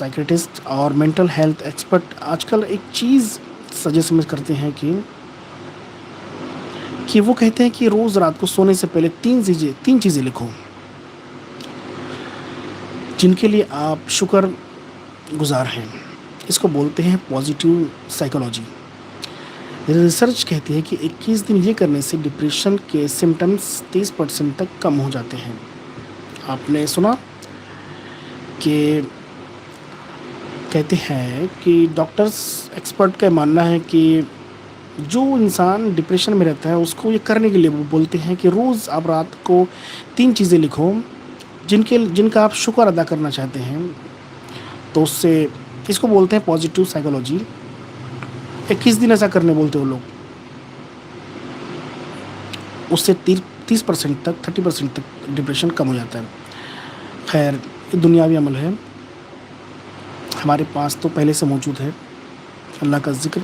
Psychiatrist اور mental health expert آج کل ایک چیز سجیسٹ کرتے ہیں کہ وہ کہتے ہیں کہ روز رات کو سونے سے پہلے تین چیزیں لکھو جن کے لیے آپ شکر گزار ہیں. اس کو بولتے ہیں پازیٹیو سائیکولوجی. ریسرچ کہتی ہے کہ 21 دن یہ کرنے سے ڈپریشن کے سمٹمز 30% تک کم ہو جاتے ہیں. آپ نے سنا کہ کہتے ہیں کہ ڈاکٹرز ایکسپرٹ کا ماننا ہے کہ جو انسان ڈپریشن میں رہتا ہے اس کو یہ کرنے کے لیے وہ بولتے ہیں کہ روز آپ رات کو 3 چیزیں لکھو جن کا آپ شکر ادا کرنا چاہتے ہیں. تو اس کو بولتے ہیں پازیٹیو سائیکولوجی. 21 دن ایسا کرنے بولتے وہ لوگ. اس سے 30% تک 30% تک ڈپریشن کم ہو جاتا ہے. خیر یہ دنیاوی عمل ہے, ہمارے پاس تو پہلے سے موجود ہے اللہ کا ذکر.